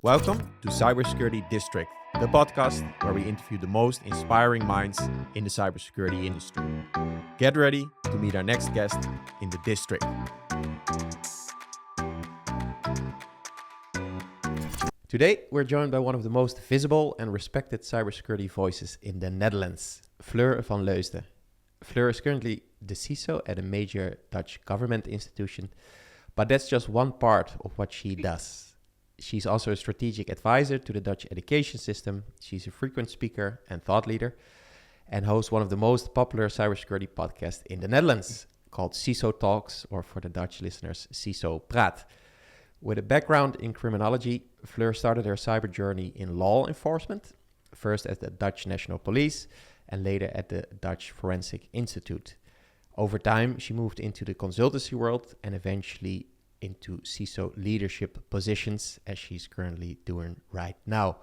Welcome to Cybersecurity District, the podcast where we interview the most inspiring minds in the cybersecurity industry. Get ready to meet our next guest in the district. Today, we're joined by one of the most visible and respected cybersecurity voices in the Netherlands, Fleur van Leusden. Fleur is currently the CISO at a major Dutch government institution, but that's just one part of what she does. She's also a strategic advisor to the Dutch education system. She's a frequent speaker and thought leader and hosts one of the most popular cybersecurity podcasts in the Netherlands called CISO Talks, or for the Dutch listeners, CISO Praat. With a background in criminology, Fleur started her cyber journey in law enforcement, first at the Dutch National Police and later at the Dutch Forensic Institute. Over time, she moved into the consultancy world and eventually into CISO leadership positions, as she's currently doing right now.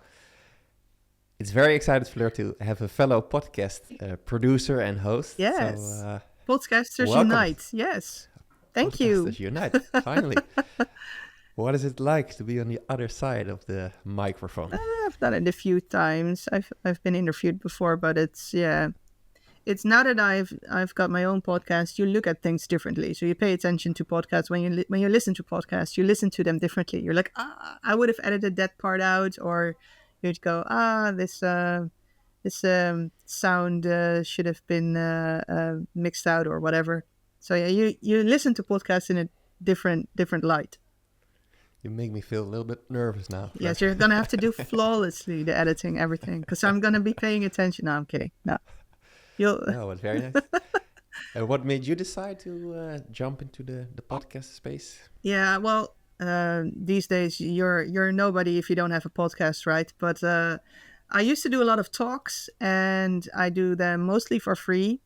It's very excited, Fleur, to have a fellow podcast producer and host. Yes, So, Podcasters welcome. Unite. Yes, thank you. Podcasters Unite, finally. What is it like to be on the other side of the microphone? I've done it a few times. I've been interviewed before, but it's now that I've got my own podcast, you look at things differently. So you pay attention to podcasts when you listen to podcasts. You listen to them differently. You're like, I would have edited that part out, or you'd go, this sound should have been mixed out or whatever. So yeah, you listen to podcasts in a different light. You make me feel a little bit nervous now. Fleur. Yes, you're gonna have to do flawlessly the editing, everything, because I'm gonna be paying attention. No, I'm kidding. No. No, it's very nice. What made you decide to jump into the podcast space? Yeah, well, these days you're nobody if you don't have a podcast, right? But I used to do a lot of talks, and I do them mostly for free.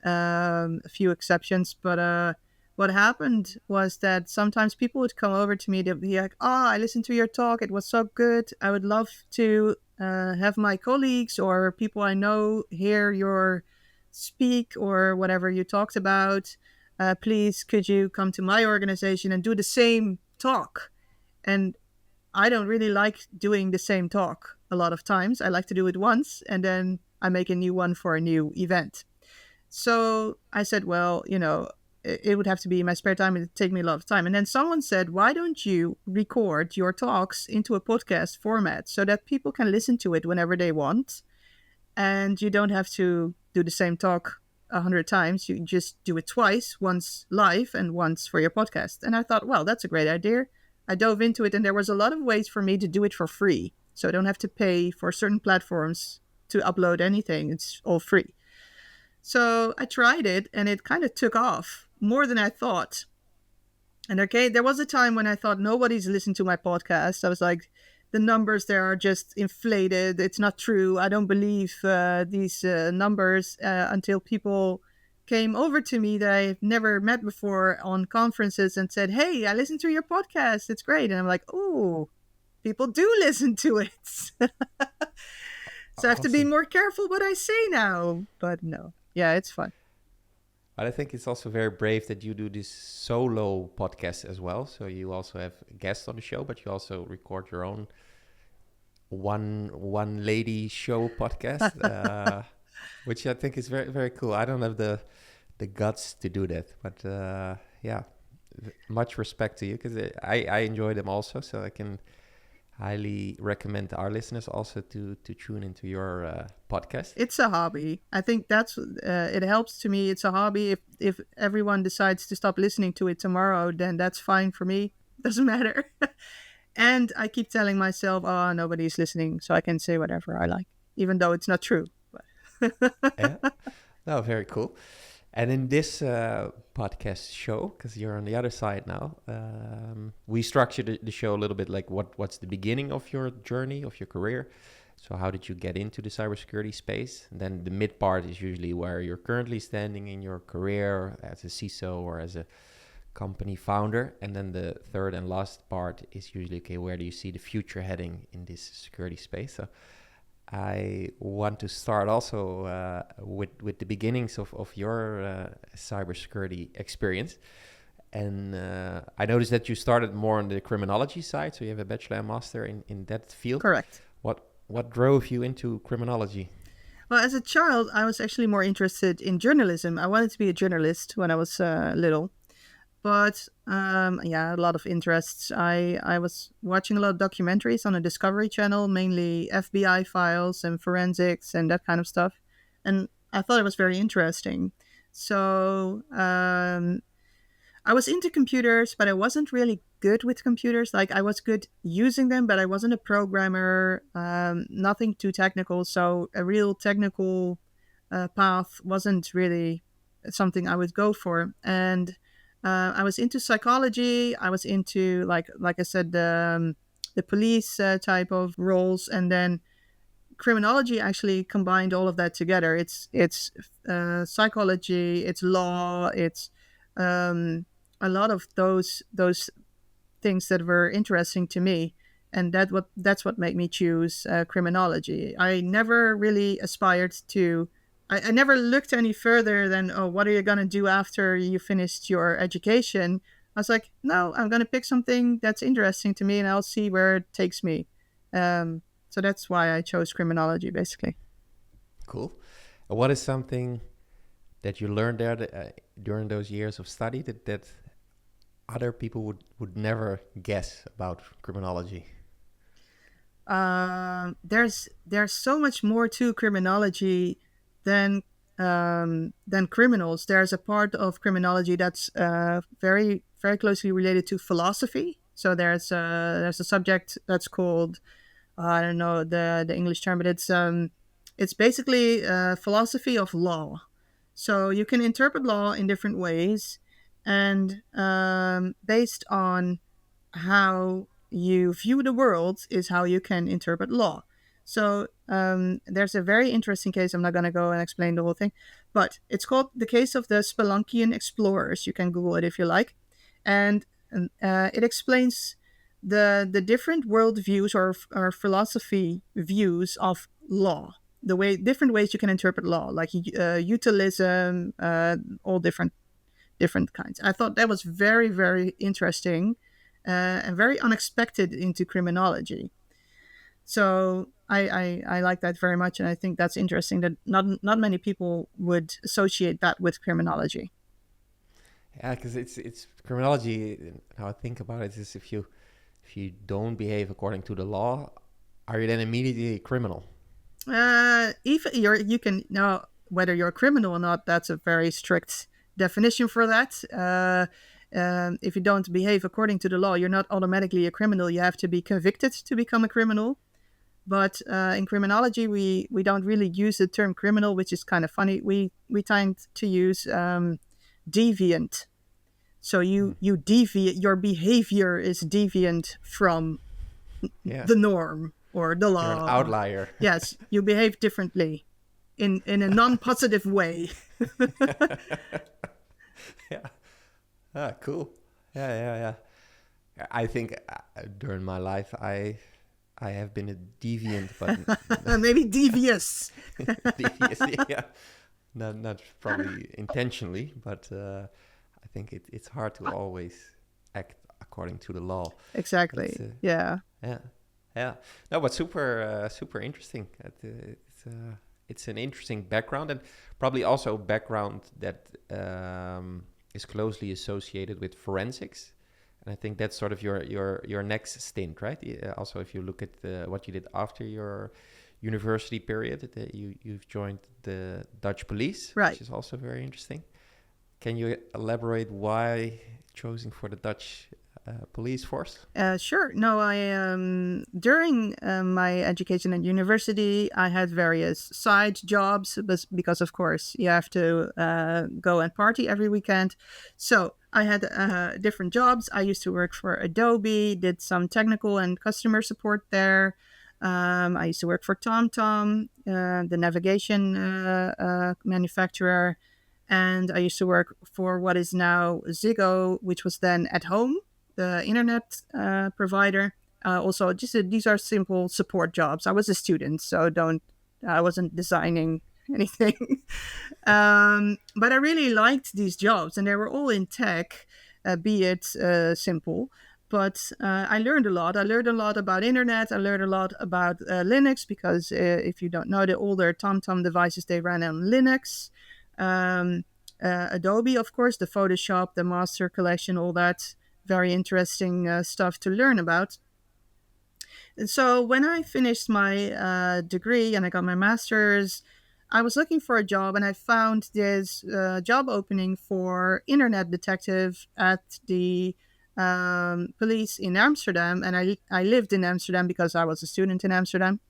A few exceptions, but what happened was that sometimes people would come over to me. They'd be like, I listened to your talk. It was so good. I would love to have my colleagues or people I know hear your speak or whatever you talked about. Please, could you come to my organization and do the same talk? And I don't really like doing the same talk a lot of times. I like to do it once and then I make a new one for a new event. So I said, well, it would have to be in my spare time. It would take me a lot of time. And then someone said, why don't you record your talks into a podcast format so that people can listen to it whenever they want? And you don't have to do the same talk 100 times. You just do it twice, once live and once for your podcast. And I thought, well, that's a great idea. I dove into it and there was a lot of ways for me to do it for free. So I don't have to pay for certain platforms to upload anything. It's all free. So I tried it and it kind of took off more than I thought. And okay, there was a time when I thought nobody's listened to my podcast. I was like, the numbers there are just inflated. It's not true. I don't believe these numbers until people came over to me that I've never met before on conferences and said, hey, I listened to your podcast. It's great. And I'm like, oh, people do listen to it. So I have to be more careful what I say now. But no, yeah, it's fun. But I think it's also very brave that you do this solo podcast as well. So you also have guests on the show, but you also record your own one lady show podcast, which I think is very, very cool. I don't have the guts to do that, but much respect to you because I enjoy them also. So I can highly recommend our listeners also to tune into your podcast. It's a hobby. I think that's it helps to me. It's a hobby. If everyone decides to stop listening to it tomorrow, then that's fine for me. Doesn't matter. And I keep telling myself, nobody's listening, so I can say whatever I like, even though it's not true. Yeah. No, very cool. And in this podcast show, because you're on the other side now, we structured the show a little bit like what's the beginning of your journey, of your career. So how did you get into the cybersecurity space? And then the mid part is usually where you're currently standing in your career as a CISO or as a company founder. And then the third and last part is usually, okay, where do you see the future heading in this security space? So I want to start also with the beginnings of your cybersecurity experience. And I noticed that you started more on the criminology side, so you have a bachelor and master in that field. Correct. What drove you into criminology? Well, as a child, I was actually more interested in journalism. I wanted to be a journalist when I was little. But yeah, a lot of interests. I was watching a lot of documentaries on the Discovery Channel, mainly FBI files and forensics and that kind of stuff. And I thought it was very interesting. So I was into computers, but I wasn't really good with computers. Like I was good using them, but I wasn't a programmer, nothing too technical. So a real technical path wasn't really something I would go for. And I was into psychology. I was into like I said, the police type of roles, and then criminology actually combined all of that together. It's psychology, it's law, it's um, a lot of those things that were interesting to me, and that's what made me choose criminology. I never really aspired to. I never looked any further than, oh, what are you gonna do after you finished your education? I was like, no, I'm gonna pick something that's interesting to me, and I'll see where it takes me. So that's why I chose criminology, basically. Cool. What is something that you learned there during those years of study that other people would never guess about criminology? There's so much more to criminology than criminals. There's a part of criminology that's very very closely related to philosophy. So there's a subject that's called, I don't know the English term, but it's basically philosophy of law. So you can interpret law in different ways, and based on how you view the world is how you can interpret law. So there's a very interesting case. I'm not going to go and explain the whole thing, but it's called the case of the Spelunkian explorers. You can Google it if you like, and it explains the different world views or philosophy views of law. The way different ways you can interpret law, like utilism, all different kinds. I thought that was very very interesting and very unexpected into criminology. So I like that very much, and I think that's interesting that not many people would associate that with criminology. Yeah, because it's criminology. How I think about it is if you don't behave according to the law, are you then immediately a criminal? If you can now, whether you're a criminal or not, that's a very strict definition for that. If you don't behave according to the law, you're not automatically a criminal. You have to be convicted to become a criminal. But in criminology, we don't really use the term criminal, which is kind of funny. We tend to use deviant. So you deviate. Your behavior is deviant from Yeah, the norm or the you're an law. outlier. Yes, you behave differently in a non-positive way. Yeah. Ah, cool. Yeah. I think during my life, I have been a deviant, but Maybe devious. devious. Yeah, not probably intentionally, but I think it's hard to always act according to the law. Exactly. Yeah. Yeah, yeah. No, but super interesting. It's an interesting background, and probably also a background that is closely associated with forensics. And I think that's sort of your next stint, right? Also, if you look at what you did after your university period, you've joined the Dutch police, Right. which is also very interesting. Can you elaborate why choosing for the Dutch police force? Sure. No, I during my education at university, I had various side jobs, because of course you have to go and party every weekend. So I had different jobs. I used to work for Adobe, did some technical and customer support there. I used to work for TomTom, the navigation manufacturer, and I used to work for what is now Ziggo, which was then At Home, the internet provider. Also, just these are simple support jobs. I was a student, so I wasn't designing anything. But I really liked these jobs, and they were all in tech. be it simple. But I learned a lot. I learned a lot about internet. I learned a lot about Linux because if you don't know, the older TomTom devices, they ran on Linux. Adobe, of course, the Photoshop, the Master Collection, all that very interesting stuff to learn about. And so when I finished my degree and I got my master's, I was looking for a job and I found this job opening for internet detective at the police in Amsterdam. And I lived in Amsterdam because I was a student in Amsterdam.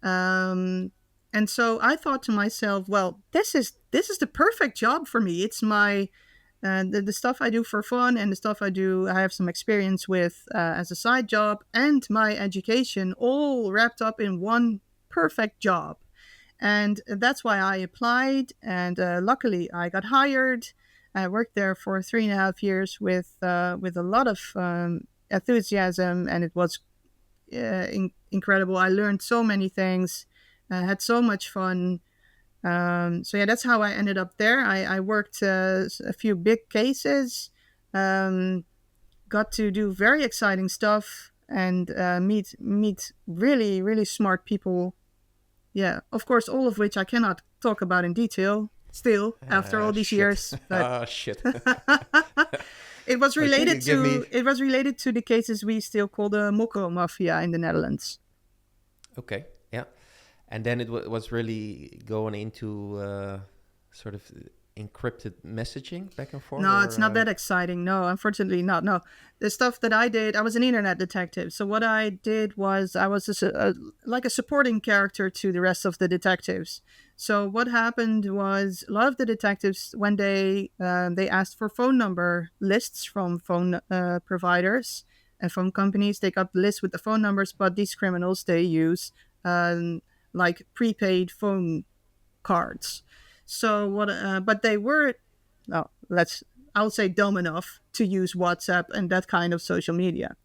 And so I thought to myself, well, this is the perfect job for me. It's my the stuff I do for fun and the stuff I have some experience with as a side job and my education all wrapped up in one perfect job. And that's why I applied. And luckily, I got hired. I worked there for 3.5 years with a lot of enthusiasm, and it was incredible. I learned so many things. I had so much fun. So yeah, that's how I ended up there. I worked a few big cases, got to do very exciting stuff, and meet really really smart people. Yeah, of course, all of which I cannot talk about in detail still after all these Shit. years. But Shit. it was But can you related give me... to the cases we still call the Mokro Mafia in the Netherlands. Okay, yeah. And then it was really going into sort of encrypted messaging back and forth? No, or, it's not that exciting. No, unfortunately not. No, the stuff that I did, I was an internet detective. So what I did was I was like a supporting character to the rest of the detectives. So what happened was a lot of the detectives, when they asked for phone number lists from phone providers and phone companies, they got lists with the phone numbers. But these criminals, they use like prepaid phone cards. So what? But they were, no, I'll say dumb enough to use WhatsApp and that kind of social media.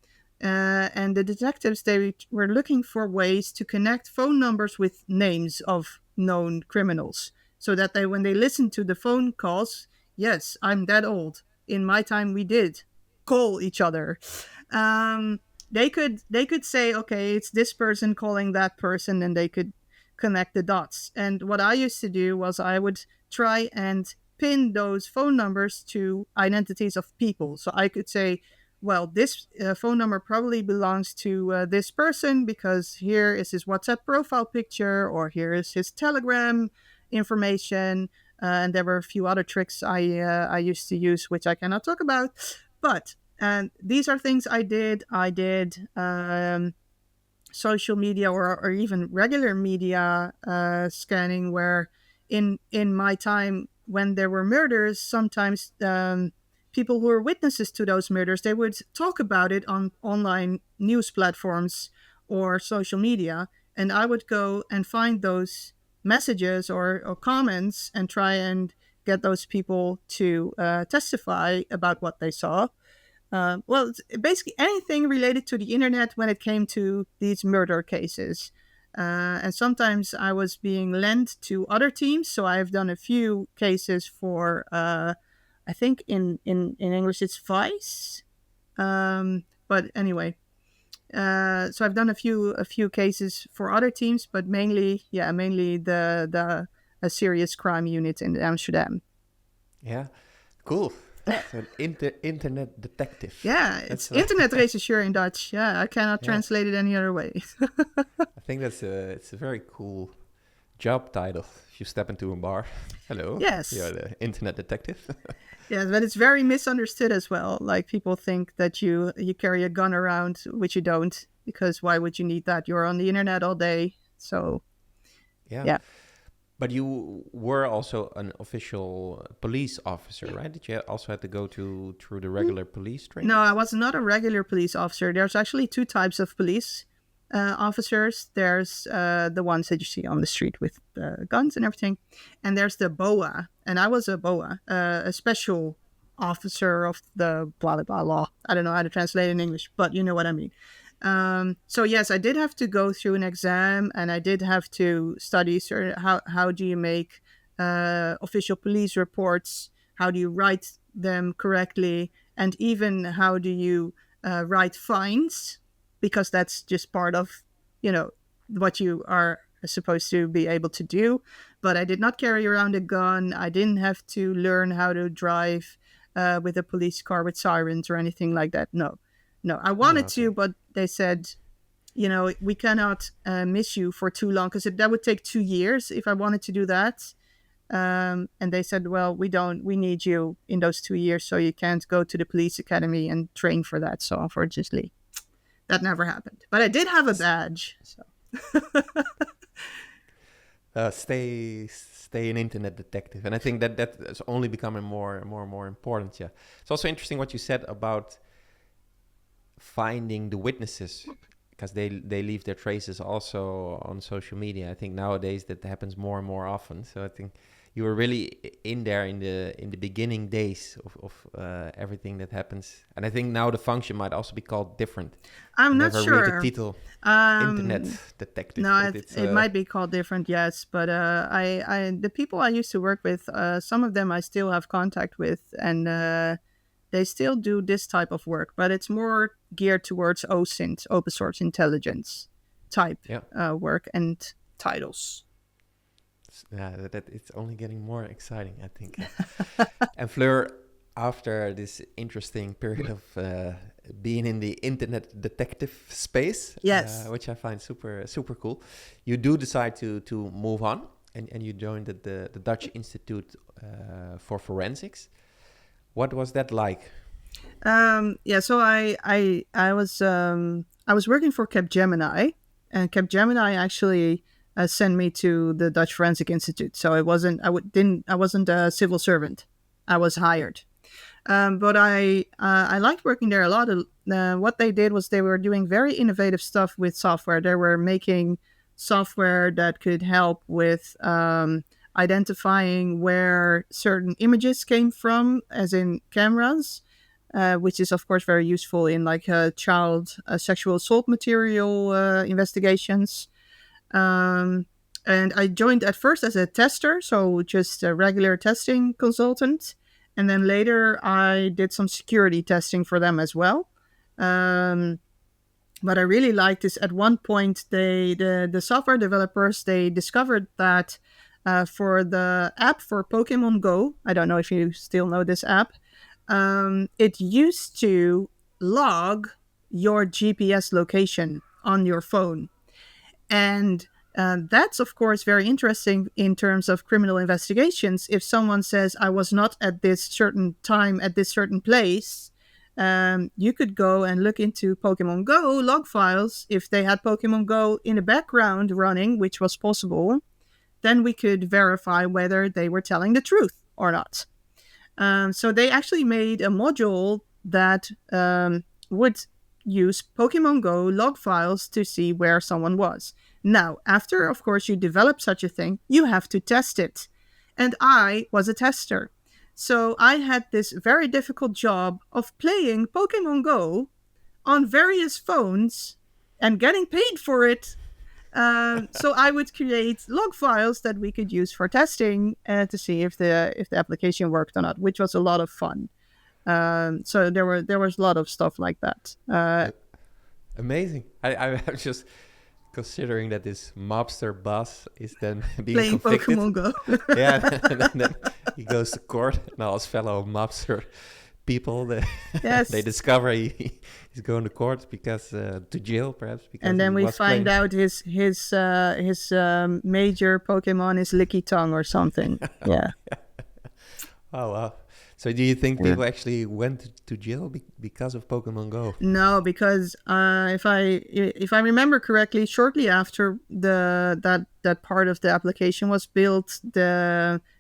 And the detectives, they were looking for ways to connect phone numbers with names of known criminals, so that when they listened to the phone calls, yes, I'm that old. In my time, we did call each other. Um, they could say, okay, it's this person calling that person, and they could connect the dots. And what I used to do was I would try and pin those phone numbers to identities of people. So I could say, well, this phone number probably belongs to this person because here is his WhatsApp profile picture, or here is his Telegram information. And there were a few other tricks I used to use, which I cannot talk about. But these are things I did. I did social media or even regular media scanning, where in my time when there were murders, sometimes people who were witnesses to those murders, they would talk about it on online news platforms or social media, and I would go and find those messages or comments and try and get those people to testify about what they saw. Well, it's basically anything related to the internet when it came to these murder cases. And sometimes I was being lent to other teams. So I've done a few cases for, I think in English it's Vice. But anyway, so I've done a few cases for other teams, but mainly the a serious crime unit in Amsterdam. Yeah, cool. So an internet detective. Yeah, it's internet rechercheur in Dutch. Yeah, I cannot translate it any other way. I think it's a very cool job title. If you step into a bar, hello, Yes. you're the internet detective. Yeah, but it's very misunderstood as well. Like people think that you carry a gun around, which you don't, because why would you need that? You're on the internet all day. So yeah. But you were also an official police officer, right? Did you also have to go through the regular police training? No, I was not a regular police officer. There's actually two types of police officers. There's the ones that you see on the street with guns and everything, and there's the BOA, and I was a BOA, a special officer of the blah blah blah law. I don't know how to translate it in English, but you know what I mean. So yes, I did have to go through an exam, and I did have to study how do you make official police reports, how do you write them correctly, and even how do you write fines, because that's just part of, what you are supposed to be able to do. But I did not carry around a gun. I didn't have to learn how to drive with a police car with sirens or anything like that. No, I Oh, wanted okay. to, but they said, we cannot miss you for too long, because that would take 2 years if I wanted to do that. And they said, well, we need you in those 2 years, so you can't go to the police academy and train for that. So unfortunately, that never happened. But I did have a S- badge. So stay an internet detective, and I think that is only becoming more and more important. Yeah, it's also interesting what you said about finding the witnesses, because they leave their traces also on social media. I think nowadays that happens more and more often. So I think you were really in there in the beginning days of everything that happens. And I think now the function might also be called different. I I'm not never read the sure. title Internet Detective. No, It's it might be called different, yes. But the people I used to work with, some of them I still have contact with, and they still do this type of work, but it's more geared towards OSINT, open source intelligence type yeah, work and titles. that it's only getting more exciting, I think. And Fleur, after this interesting period of being in the internet detective space, Yes. which I find super cool, you do decide to move on, and you joined the Dutch Institute for Forensics. What was that like? Yeah. So I was working for Capgemini, and Capgemini actually sent me to the Dutch Forensic Institute. So it wasn't I wasn't a civil servant. I was hired. But I liked working there a lot. What they did was they were doing very innovative stuff with software. They were making software that could help with identifying where certain images came from, as in cameras, which is of course very useful in like child sexual assault material investigations. Um, and I joined at first as a tester, so just a regular testing consultant. And then later I did some security testing for them as well. Um, but I really liked this. At one point, the software developers, they discovered that for the app for Pokemon Go, I don't know if you still know this app, it used to log your GPS location on your phone. And that's, of course, very interesting in terms of criminal investigations. If someone says, I was not at this certain time at this certain place, you could go and look into Pokemon Go log files. If they had Pokemon Go in the background running, which was possible, then we could verify whether they were telling the truth or not. So they actually made a module that would use Pokemon Go log files to see where someone was. Now, after, of course, you develop such a thing, you have to test it. And I was a tester. So I had this very difficult job of playing Pokemon Go on various phones and getting paid for it. So I would create log files that we could use for testing to see if the application worked or not, which was a lot of fun. So there was a lot of stuff like that. Amazing. I'm just considering that this mobster boss is then being Playing convicted. Pokemon Go. Yeah, and then he goes to court, and all his fellow mobster people, Yes. they discover he's going to court because to jail, perhaps because And then he we was find playing. out his major Pokemon is Licky Tongue or something. Yeah. Oh wow! So do you think Yeah. people actually went to jail because of Pokemon Go? No, because if I remember correctly, shortly after that part of the application was built,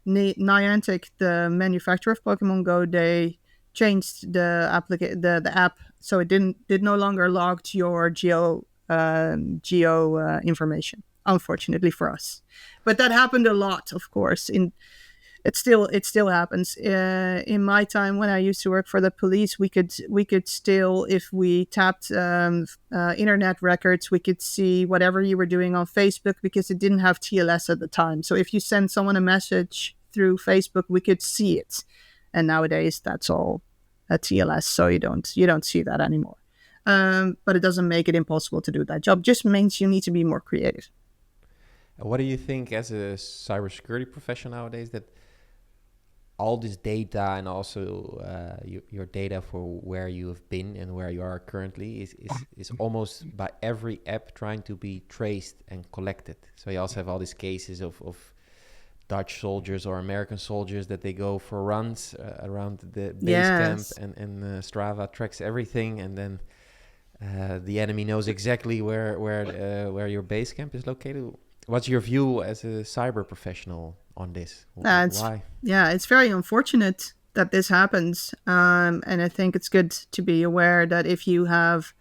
Niantic, the manufacturer of Pokemon Go, they changed the app, so it did no longer log to your geo information. Unfortunately for us, but that happened a lot, of course. It still happens. In my time when I used to work for the police, we could still, if we tapped internet records, we could see whatever you were doing on Facebook, because it didn't have TLS at the time. So if you send someone a message through Facebook, we could see it. And nowadays, that's all TLS, so you don't see that anymore. But it doesn't make it impossible to do that job. Just means you need to be more creative. What do you think as a cybersecurity professional nowadays that all this data and also your data for where you have been and where you are currently is almost by every app trying to be traced and collected. So you also have all these cases of Dutch soldiers or American soldiers that they go for runs around the base camp, and Strava tracks everything, and then the enemy knows exactly where your base camp is located. What's your view as a cyber professional on this? Why? Yeah, it's very unfortunate that this happens. And I think it's good to be aware that if you have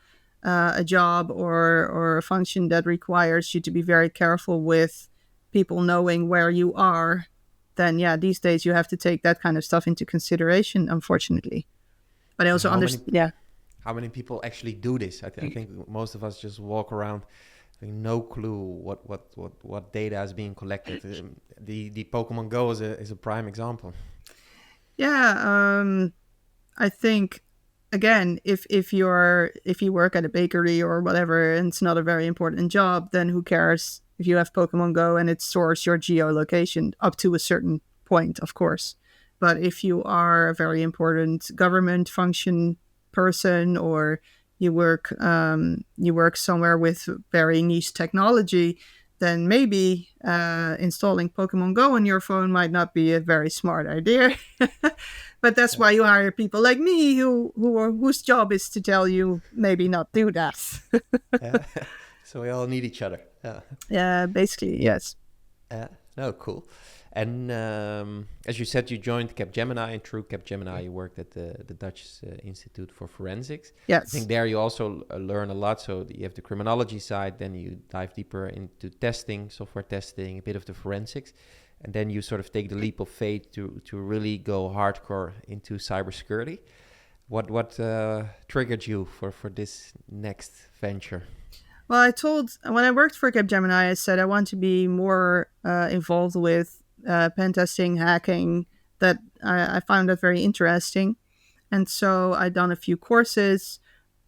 a job or a function that requires you to be very careful with people knowing where you are, then these days you have to take that kind of stuff into consideration, unfortunately. But I also understand. How many people actually do this? I think most of us just walk around having no clue what data is being collected. The Pokemon Go is a prime example. Yeah, I think again, if you work at a bakery or whatever, and it's not a very important job, then who cares if you have Pokemon Go and it stores your geolocation up to a certain point, of course. But if you are a very important government function person, or you work somewhere with very niche technology, then maybe installing Pokemon Go on your phone might not be a very smart idea. But that's why you hire people like me whose job is to tell you maybe not do that. So we all need each other. Yeah, basically, yes. No, cool. And as you said, you joined Capgemini, and through Capgemini, you worked at the Dutch Institute for Forensics. Yes. I think there you also learn a lot. So you have the criminology side, then you dive deeper into testing, software testing, a bit of the forensics. And then you sort of take the leap of faith to really go hardcore into cybersecurity. What triggered you for this next venture? Well, when I worked for Capgemini, I said I want to be more involved with pen testing, hacking. That I found that very interesting, and so I'd done a few courses.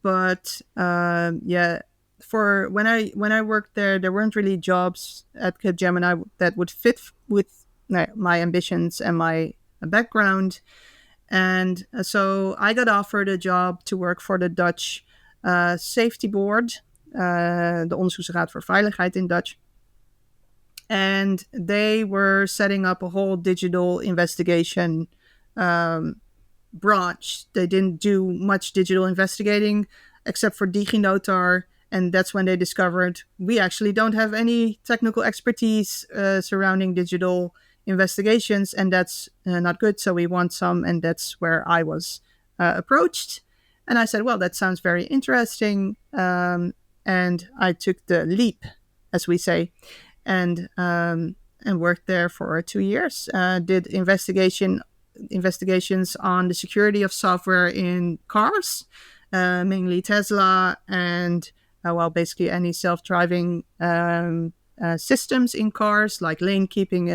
But for when I worked there weren't really jobs at Capgemini that would fit with my ambitions and my background, and so I got offered a job to work for the Dutch Safety Board. De Onderzoeksraad voor Veiligheid in Dutch. And they were setting up a whole digital investigation branch. They didn't do much digital investigating except for DigiNotar. And that's when they discovered we actually don't have any technical expertise surrounding digital investigations. And that's not good. So we want some. And that's where I was approached. And I said, well, that sounds very interesting. And I took the leap, as we say, and worked there for 2 years. Did investigations on the security of software in cars, mainly Tesla, and basically any self-driving systems in cars, like lane keeping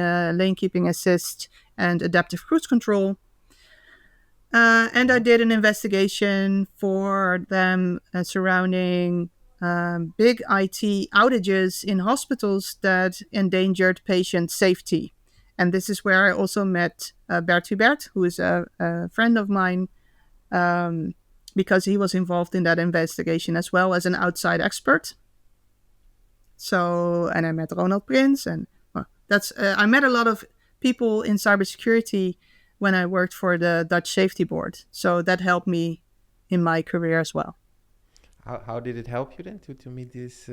assist, and adaptive cruise control. And I did an investigation for them surrounding big IT outages in hospitals that endangered patient safety. And this is where I also met Bert Hubert, who is a friend of mine, because he was involved in that investigation as well as an outside expert. So, and I met Ronald Prins, and I met a lot of people in cybersecurity when I worked for the Dutch Safety Board. So that helped me in my career as well. How did it help you then to meet these?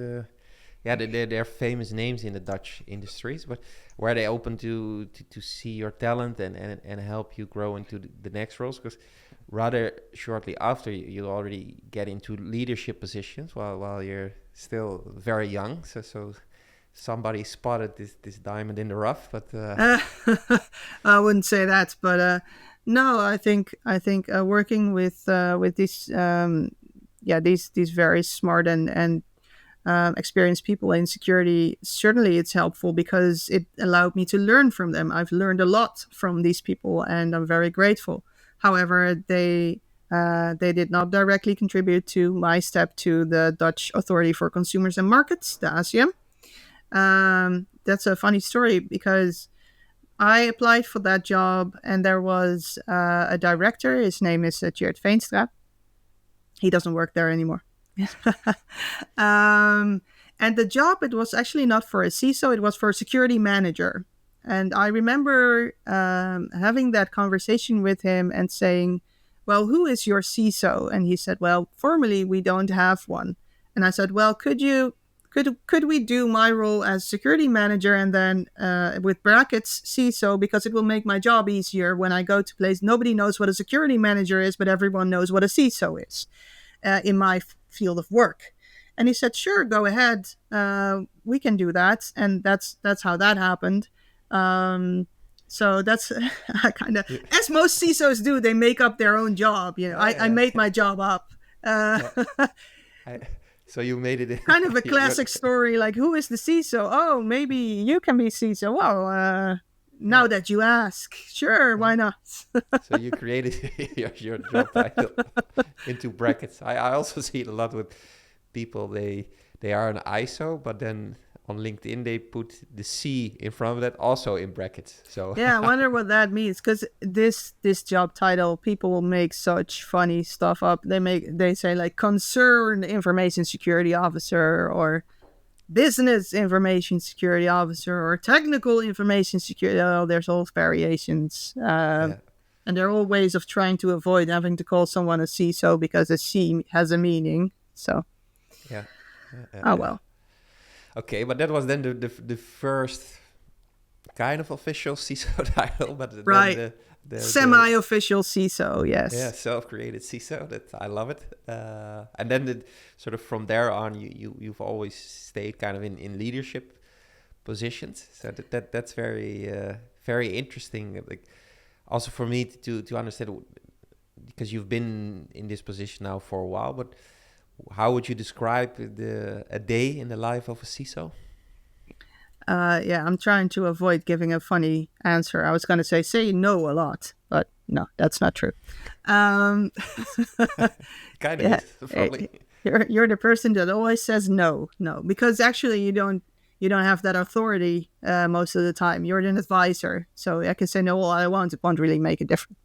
They're famous names in the Dutch industries, but were they open to see your talent and help you grow into the next roles? Because rather shortly after, you already get into leadership positions while you're still very young. So somebody spotted this diamond in the rough, but I wouldn't say that. But no, I think working with these very smart and experienced people in security, certainly it's helpful because it allowed me to learn from them. I've learned a lot from these people and I'm very grateful. However, they They did not directly contribute to my step to the Dutch Authority for Consumers and Markets, the ACM. That's a funny story because I applied for that job and there was a director. His name is Tjeerd Veenstra. He doesn't work there anymore. And the job, it was actually not for a CISO, it was for a security manager. And I remember having that conversation with him and saying, well, who is your CISO? And he said, well, formally, we don't have one. And I said, well, could we do my role as security manager and then with brackets CISO, because it will make my job easier when I go to place. Nobody knows what a security manager is, but everyone knows what a CISO is in my field of work. And he said, sure, go ahead. We can do that. And that's how that happened. So that's kind of, as most CISOs do, they make up their own job. I made my job up. So you made it kind of a classic story, like, who is the CISO? Oh, maybe you can be CISO. Well, now that you ask, sure, why not? So you created your job title into brackets. I also see it a lot with people. They are an ISO, but then on LinkedIn they put the C in front of that, also in brackets. So yeah, I wonder what that means, because this job title, people will make such funny stuff up. They say like concerned information security officer, or business information security officer, or technical information security. Oh, there's all variations. And there are all ways of trying to avoid having to call someone a CISO because a C has a meaning. So well. Okay, but that was then the first kind of official CISO title, but right. Then the semi-official CISO, yes. Yeah, self-created CISO. That I love it. And then sort of from there on, you've always stayed kind of in leadership positions. So that's very very interesting. Like also for me to understand, because you've been in this position now for a while, but how would you describe a day in the life of a CISO? I'm trying to avoid giving a funny answer. I was going to say no a lot, but no, that's not true. Kind of is, probably. You're the person that always says no, because actually you don't have that authority most of the time. You're an advisor, so I can say no all I want. It won't really make a difference.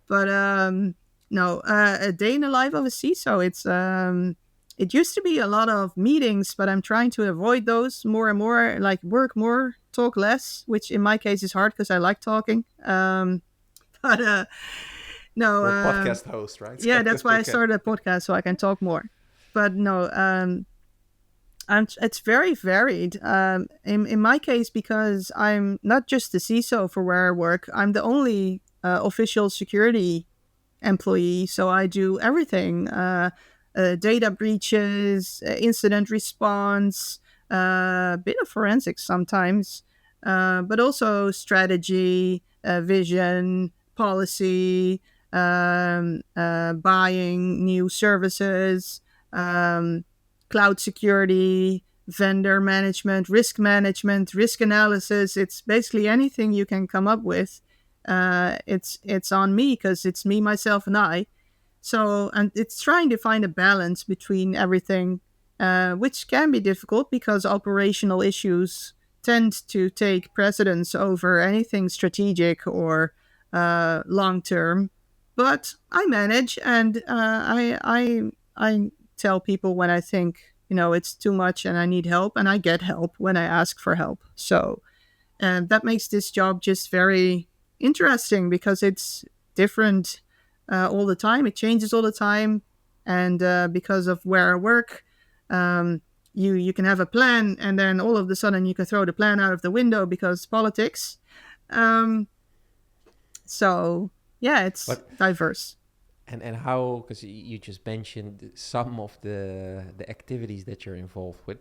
But no, a day in the life of a CISO, it used to be a lot of meetings, but I'm trying to avoid those more and more, like work more, talk less, which in my case is hard because I like talking. No. You're a podcast host, right? Yeah, that's why I started a podcast, so I can talk more. But no, it's very varied. In my case, because I'm not just the CISO for where I work, I'm the only official security employee, so I do everything. Data breaches, incident response, a bit of forensics sometimes, but also strategy, vision, policy, buying new services, cloud security, vendor management, risk analysis. It's basically anything you can come up with. It's on me because it's me, myself, and I. So, and it's trying to find a balance between everything, which can be difficult because operational issues tend to take precedence over anything strategic or long term. But I manage, and I tell people when I think it's too much and I need help, and I get help when I ask for help. So, and that makes this job just very interesting because it's different. All the time. It changes all the time. And because of where I work, you can have a plan and then all of a sudden you can throw the plan out of the window because politics. So, yeah, it's diverse. And how, because you just mentioned some of the activities that you're involved with.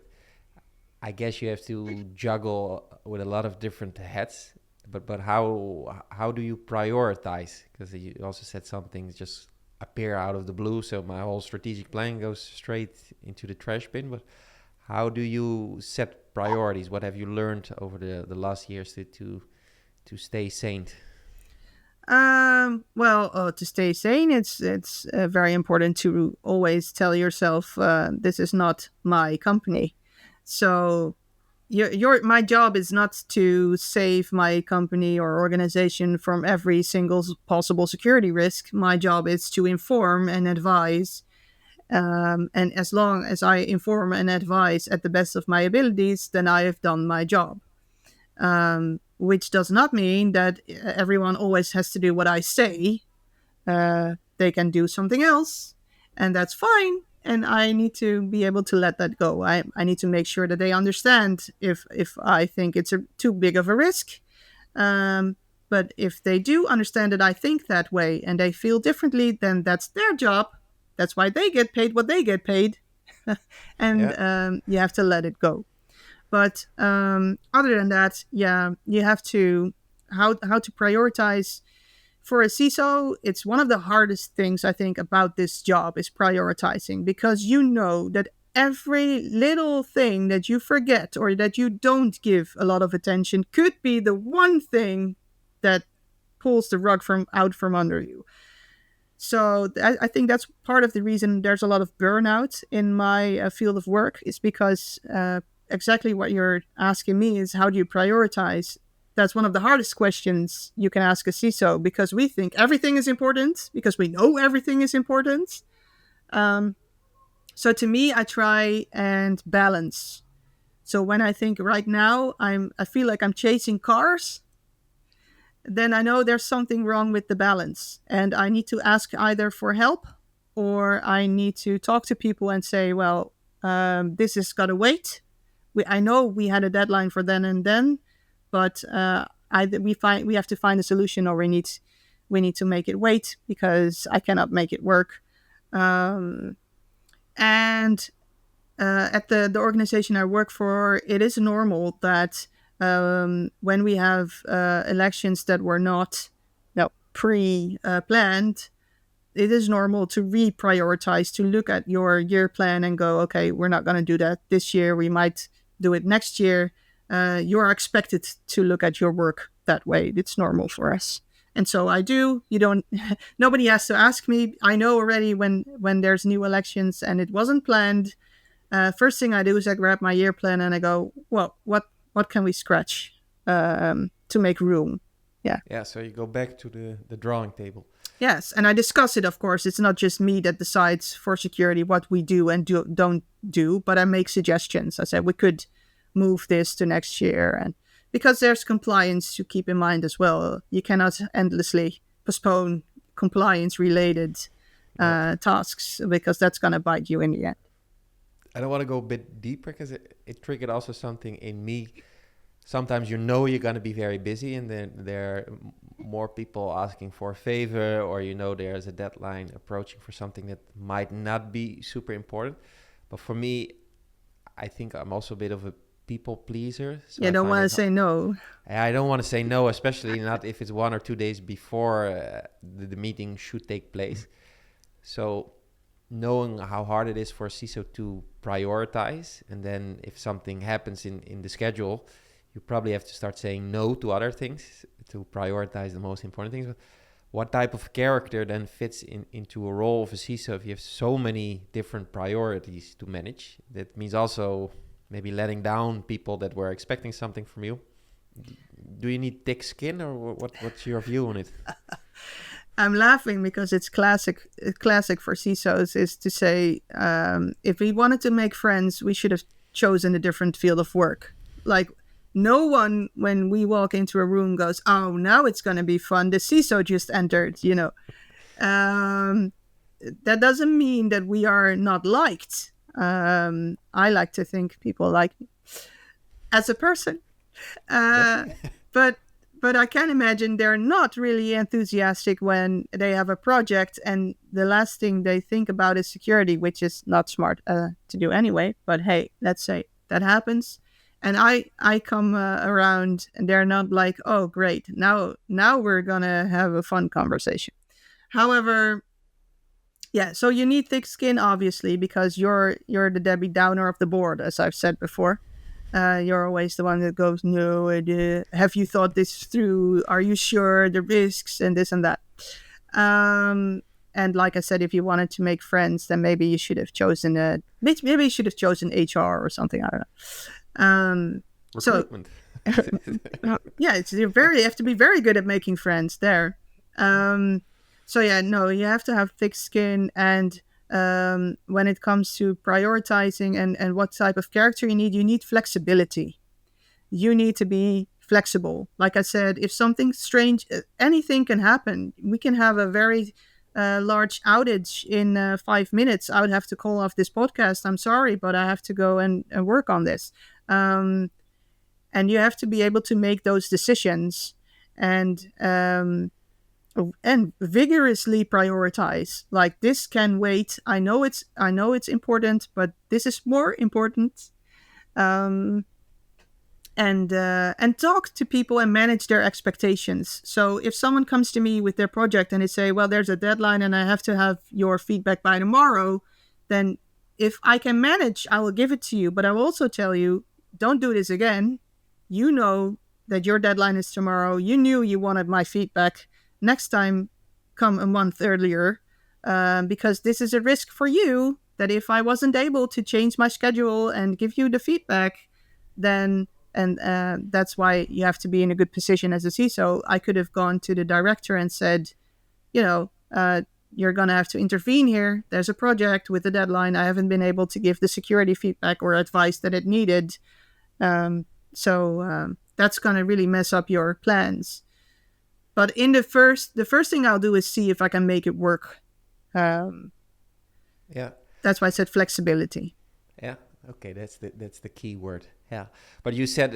I guess you have to juggle with a lot of different hats. But how do you prioritize? Because you also said some things just appear out of the blue, so my whole strategic plan goes straight into the trash bin. But how do you set priorities? What have you learned over the last years to stay sane? To stay sane, it's very important to always tell yourself this is not my company. So your my job is not to save my company or organization from every single possible security risk. My job is to inform and advise. And as long as I inform and advise at the best of my abilities, then I have done my job. Which does not mean that everyone always has to do what I say. They can do something else, and that's fine. And I need to be able to let that go. I need to make sure that they understand if I think it's too big of a risk. Um, but if they do understand that I think that way and they feel differently, then that's their job. That's why they get paid what they get paid. And Yeah. you have to let it go. But other than that, yeah, you have to how to prioritize for a CISO. It's one of the hardest things I think about this job is prioritizing, because you know that every little thing that you forget or that you don't give a lot of attention could be the one thing that pulls the rug from out from under you. So I think that's part of the reason there's a lot of burnout in my field of work, is because exactly what you're asking me is how do you prioritize. That's one of the hardest questions you can ask a CISO, because we think everything is important because we know everything is important. Um, so to me, I try and balance. So when I think right now I feel like I'm chasing cars, then I know there's something wrong with the balance. And I need to ask either for help, or I need to talk to people and say, well, this has got to wait. I know we had a deadline for then and then, but we have to find a solution, or we need to make it wait because I cannot make it work. Um, and at the organization I work for, it is normal that when we have elections that were not pre planned, it is normal to reprioritize, to look at your year plan and go, okay, we're not going to do that this year. We might do it next year. You are expected to look at your work that way. It's normal for us. And so I do. You don't. Nobody has to ask me. I know already when there's new elections and it wasn't planned. First thing I do is I grab my year plan and I go, well, what can we scratch to make room? Yeah. Yeah. So you go back to the drawing table. Yes, and I discuss it. Of course, it's not just me that decides for security what we do and don't do, but I make suggestions. I said we could move this to next year, and because there's compliance to keep in mind as well. You cannot endlessly postpone compliance-related Yeah. tasks, because that's going to bite you in the end. I don't want to go a bit deeper because it triggered also something in me. Sometimes you know you're going to be very busy and then there are more people asking for a favor, or you know there's a deadline approaching for something that might not be super important. But for me, I think I'm also a bit of a people pleaser. So You I don't find want to it, say no. I don't want to say no, especially not if it's 1 or 2 days before the meeting should take place. So knowing how hard it is for a CISO to prioritize, and then if something happens in the schedule, you probably have to start saying no to other things to prioritize the most important things. But what type of character then fits into a role of a CISO if you have so many different priorities to manage? That means also maybe letting down people that were expecting something from you. Do you need thick skin, or what's your view on it? I'm laughing because it's classic for CISOs is to say, if we wanted to make friends, we should have chosen a different field of work. Like, no one, when we walk into a room, goes, oh, now it's going to be fun. The CISO just entered, that doesn't mean that we are not liked. I like to think people like me as a person. Uh, but but I can imagine they're not really enthusiastic when they have a project and the last thing they think about is security, which is not smart to do anyway. But hey, let's say that happens, and I come around and they're not like, oh great, now we're gonna have a fun conversation. However, yeah, so you need thick skin obviously because you're the Debbie Downer of the board, as I've said before. You're always the one that goes, no, have you thought this through? Are you sure? The risks and this and that. And like I said, if you wanted to make friends, then maybe you should have chosen maybe you should have chosen HR or something. I don't know. Recruitment. Yeah, you have to be very good at making friends there. So yeah, no, you have to have thick skin, and when it comes to prioritizing and what type of character you need flexibility. You need to be flexible. Like I said, if something strange, anything can happen. We can have a very large outage in 5 minutes. I would have to call off this podcast. I'm sorry, but I have to go and work on this. And you have to be able to make those decisions and vigorously prioritize. Like, this can wait. I know it's important, but this is more important. And talk to people and manage their expectations. So if someone comes to me with their project and they say, well, there's a deadline and I have to have your feedback by tomorrow, then if I can manage, I will give it to you. But I will also tell you, don't do this again. You know that your deadline is tomorrow. You knew you wanted my feedback. Next time, come a month earlier, because this is a risk for you, that if I wasn't able to change my schedule and give you the feedback, then... And that's why you have to be in a good position as a CISO. I could have gone to the director and said, you're going to have to intervene here. There's a project with a deadline. I haven't been able to give the security feedback or advice that it needed. So that's going to really mess up your plans. But in the first thing I'll do is see if I can make it work. Yeah. That's why I said flexibility. Yeah. Okay, that's the key word. Yeah, but you said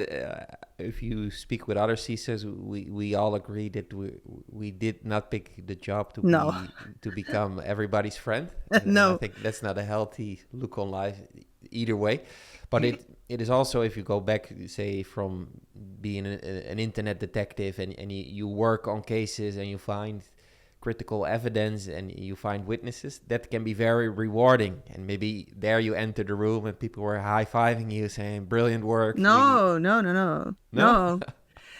if you speak with other CISOs, we all agree that we did not pick the job to become everybody's friend. No, I think that's not a healthy look on life either way. But it is also, if you go back, say, from being an internet detective and you work on cases and you find critical evidence and you find witnesses, that can be very rewarding. And maybe there you enter the room and people were high-fiving you saying, brilliant work. No.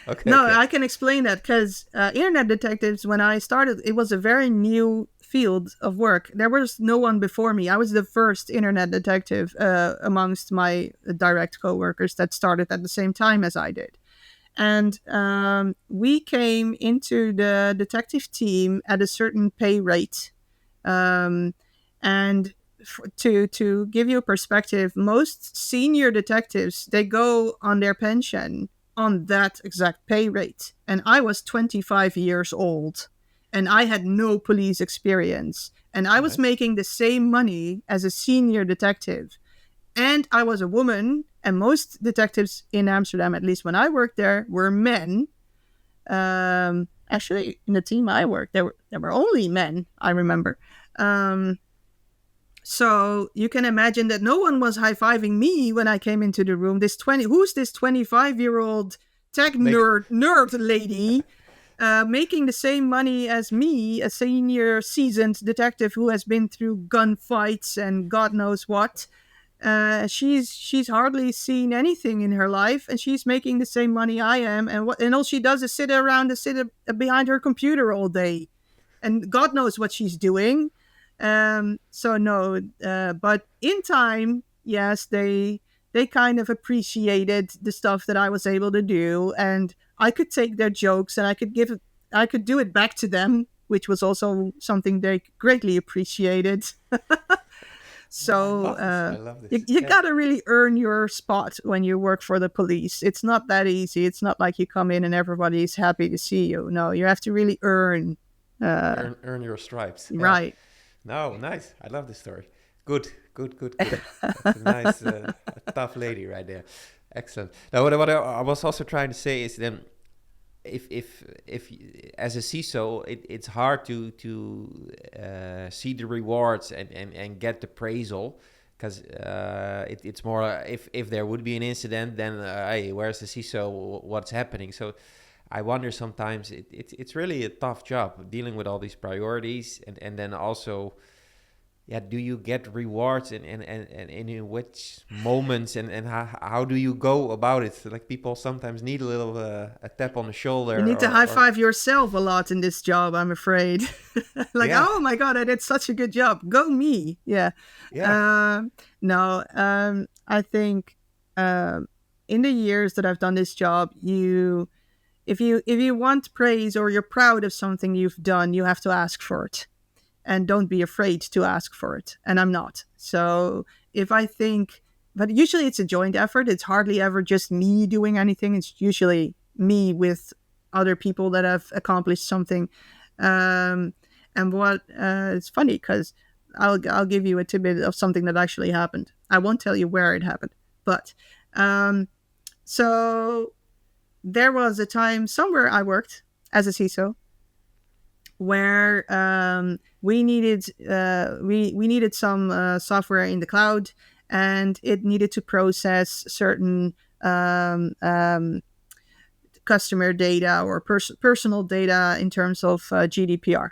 Okay, no, okay. I can explain that, because internet detectives, when I started, it was a very new field of work. There was no one before me. I was the first internet detective amongst my direct coworkers that started at the same time as I did. And we came into the detective team at a certain pay rate. And to give you a perspective, most senior detectives, they go on their pension on that exact pay rate. And I was 25 years old and I had no police experience. And I was making the same money as a senior detective. And I was a woman, and most detectives in Amsterdam, at least when I worked there, were men. Actually, in the team I worked, there were only men, I remember. So you can imagine that no one was high-fiving me when I came into the room. Who's this 25-year-old tech nerd lady making the same money as me, a senior seasoned detective who has been through gunfights and God knows what. She's hardly seen anything in her life, and she's making the same money I am, and all she does is sit behind her computer all day, and God knows what she's doing. So no, but in time, yes, they kind of appreciated the stuff that I was able to do, and I could take their jokes and I could do it back to them, which was also something they greatly appreciated. So I love this. You gotta really earn your spot when you work for the police. It's not that easy. It's not like you come in and everybody's happy to see you. No, you have to really earn your stripes. Right. Yeah. No, nice. I love this story. Good. That's a nice, tough lady right there. Excellent. Now, what I was also trying to say is then, if as a CISO, it's hard to see the rewards and get the appraisal, because it's more if there would be an incident, then hey, where's the CISO? What's happening? So I wonder sometimes it's really a tough job dealing with all these priorities and then also yeah, do you get rewards and in which moments and how do you go about it? Like people sometimes need a little a tap on the You shoulder need to high or five yourself a lot in this job, I'm afraid. Like, yeah, oh my God, I did such a good job. Go me. Yeah. yeah, Um, no, I think um, in the years that I've done this job, if you want praise or you're proud of something you've done, you have to ask for it, and don't be afraid to ask for it. And I'm not. So if I think, but usually it's a joint effort. It's hardly ever just me doing anything. It's usually me with other people that have accomplished something. Um, and what it's funny because I'll give you a tidbit of something that actually happened. I won't tell you where it happened, but um, so there was a time somewhere I worked as a CISO where we needed some software in the cloud, and it needed to process certain um, um, customer data or personal data in terms of GDPR.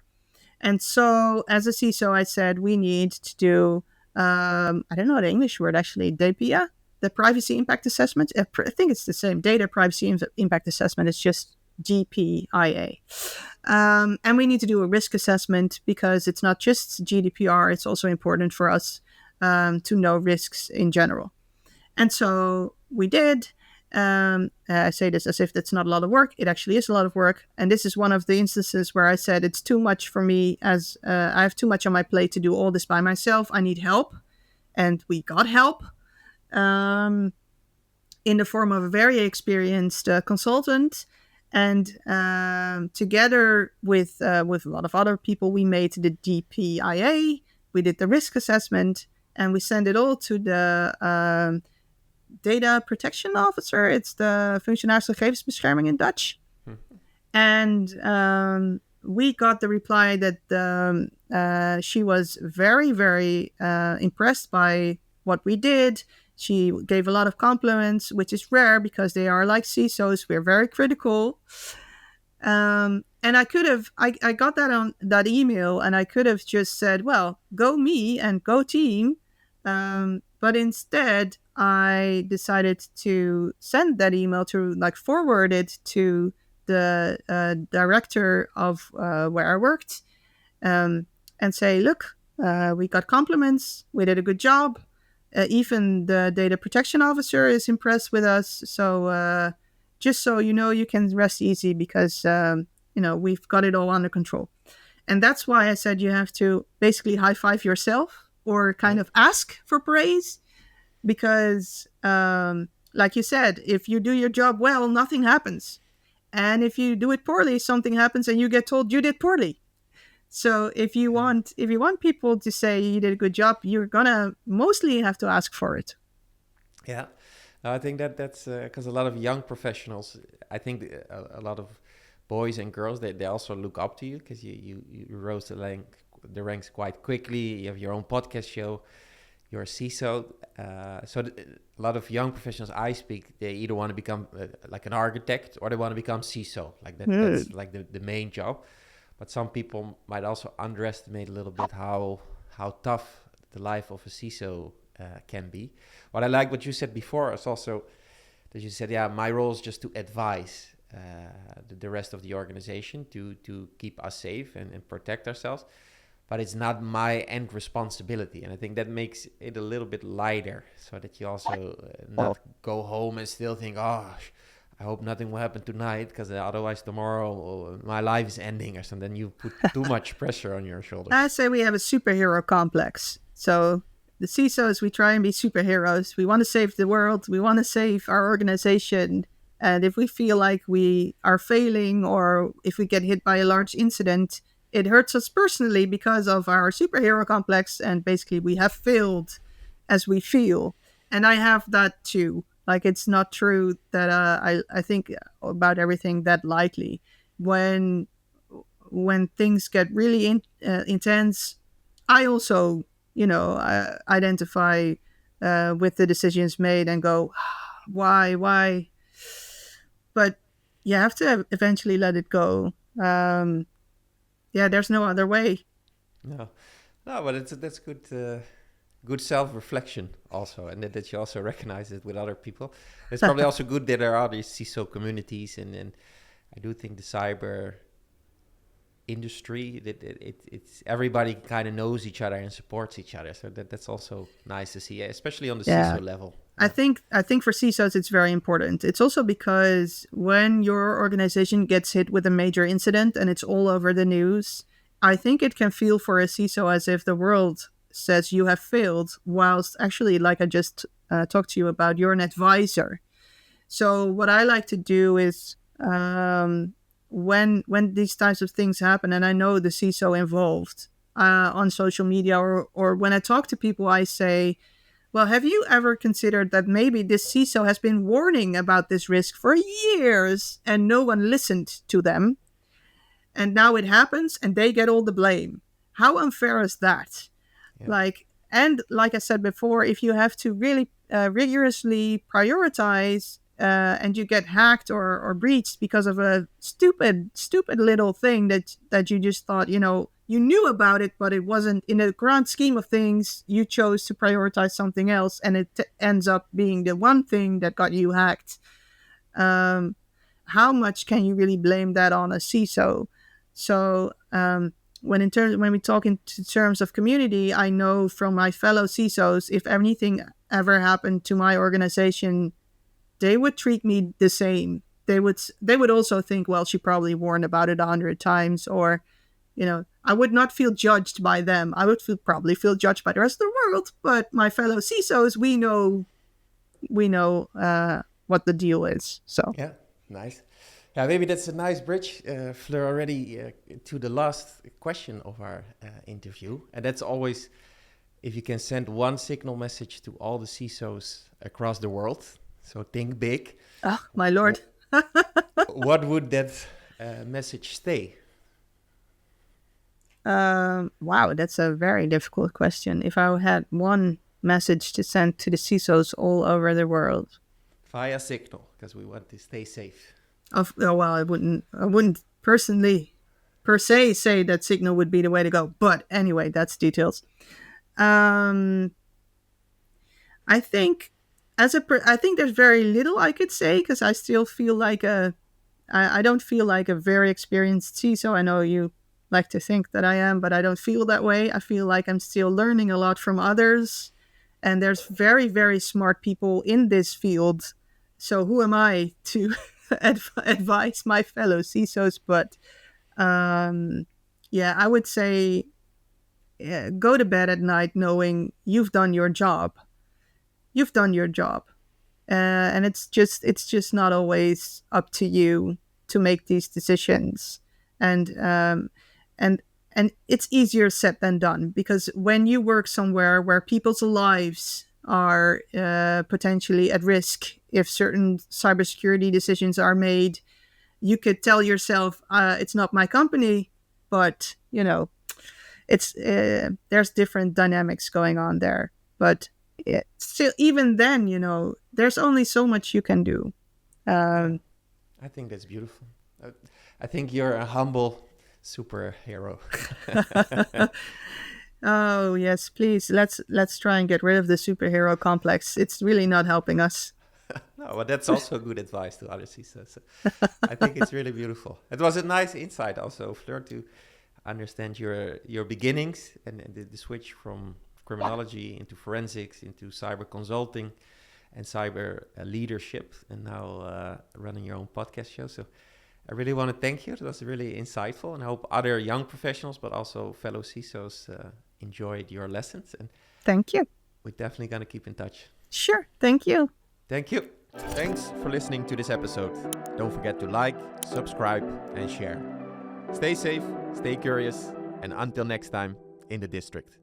And so, as a CISO, I said we need to do I don't know the English word actually, DPIA, the privacy impact assessment. I think it's the same, data privacy impact assessment. It's just GPIA. And we need to do a risk assessment because it's not just GDPR, it's also important for us to know risks in general. And so we did. I say this as if that's not a lot of work. It actually is a lot of work. And this is one of the instances where I said it's too much for me, as I have too much on my plate to do all this by myself. I need help. And we got help in the form of a very experienced consultant. And together with a lot of other people, we made the DPIA. We did the risk assessment, and we sent it all to the data protection officer. It's the functionaris gegevensbescherming in Dutch. And we got the reply that she was very, very impressed by what we did. She gave a lot of compliments, which is rare because they are like CISOs. We're very critical. And I could have, I got that on that email, and I could have just said, well, go me and go team. But instead, I decided to send that email to forward it to the director of where I worked, and say, look, we got compliments. We did a good job. Even the data protection officer is impressed with us. So just so you know, you can rest easy because, we've got it all under control. And that's why I said you have to basically high five yourself or kind of ask for praise. Because, like you said, if you do your job well, nothing happens. And if you do it poorly, something happens and you get told you did poorly. So if you want people to say you did a good job, you're gonna mostly have to ask for it. yeah. No, I think that's because a lot of young professionals, I think a lot of boys and girls, they also look up to you because you rose the ranks quite quickly. You have your own podcast show. You're a CISO. A lot of young professionals I speak, they either want to become like an architect or they want to become CISO. Like that's like the main job. But some people might also underestimate a little bit how tough the life of a CISO can be. What I like what you said before is also that you said, yeah, my role is just to advise the rest of the organization to keep us safe and protect ourselves. But it's not my end responsibility. And I think that makes it a little bit lighter so that you also not go home and still think, oh, I hope nothing will happen tonight because otherwise tomorrow my life is ending or something. Then you put too much pressure on your shoulders. I say we have a superhero complex. So the CISOs, we try and be superheroes. We want to save the world. We want to save our organization. And if we feel like we are failing or if we get hit by a large incident, it hurts us personally because of our superhero complex. And basically we have failed as we feel. And I have that too. Like, it's not true that I think about everything that lightly. When things get really intense, I also, identify with the decisions made and go, why? But you have to eventually let it go. Yeah, there's no other way. No, No, but that's good. Good self-reflection also, and that you also recognize it with other people. It's probably also good that there are these CISO communities, and I do think the cyber industry it's everybody kind of knows each other and supports each other. So that's also nice to see, especially on the CISO level. I think for CISOs it's very important. It's also because when your organization gets hit with a major incident and it's all over the news, I think it can feel for a CISO as if the world says you have failed, whilst actually, like I just talked to you about, you're an advisor. So what I like to do is when these types of things happen, and I know the CISO involved on social media or when I talk to people, I say, well, have you ever considered that maybe this CISO has been warning about this risk for years and no one listened to them? And now it happens and they get all the blame. How unfair is that? Yeah. Like I said before, if you have to really rigorously prioritize and you get hacked or breached because of a stupid little thing that you just thought, you knew about it, but it wasn't in the grand scheme of things. You chose to prioritize something else, and it ends up being the one thing that got you hacked. How much can you really blame that on a CISO? So when we talk in terms of community, I know from my fellow CISOs, if anything ever happened to my organization, they would treat me the same. They would also think, well, she probably warned about it 100 times, or, I would not feel judged by them. I would probably feel judged by the rest of the world. But my fellow CISOs, we know what the deal is. So yeah, nice. Yeah, maybe that's a nice bridge, Fleur, already to the last question of our interview. And that's always, if you can send one signal message to all the CISOs across the world, so think big. Oh, my Lord. What would that message stay? Wow, that's a very difficult question. If I had one message to send to the CISOs all over the world. Via signal, because we want to stay safe. Well, I wouldn't personally per se say that signal would be the way to go. But anyway, that's details. I think I think there's very little I could say, because I still feel like I don't feel like a very experienced CISO. I know you like to think that I am, but I don't feel that way. I feel like I'm still learning a lot from others, and there's very, very smart people in this field. So who am I to advise my fellow CISOs? But yeah, I would say go to bed at night knowing you've done your job. You've done your job, and it's just not always up to you to make these decisions. And it's easier said than done, because when you work somewhere where people's lives are potentially at risk if certain cybersecurity decisions are made, you could tell yourself, it's not my company, but it's there's different dynamics going on there. But still, even then, there's only so much you can do. I think that's beautiful. I think you're a humble superhero. Oh yes, please, let's try and get rid of the superhero complex. It's really not helping us. No, but that's also good advice to other CISOs. So I think it's really beautiful. It was a nice insight also, Fleur, to understand your beginnings and the switch from criminology into forensics, into cyber consulting and cyber leadership, and now running your own podcast show. So I really want to thank you. It was really insightful, and I hope other young professionals, but also fellow CISOs enjoyed your lessons. And thank you. We're definitely going to keep in touch. Sure. Thank you. Thank you. Thanks for listening to this episode. Don't forget to like, subscribe, and share. Stay safe, stay curious, and until next time in the district.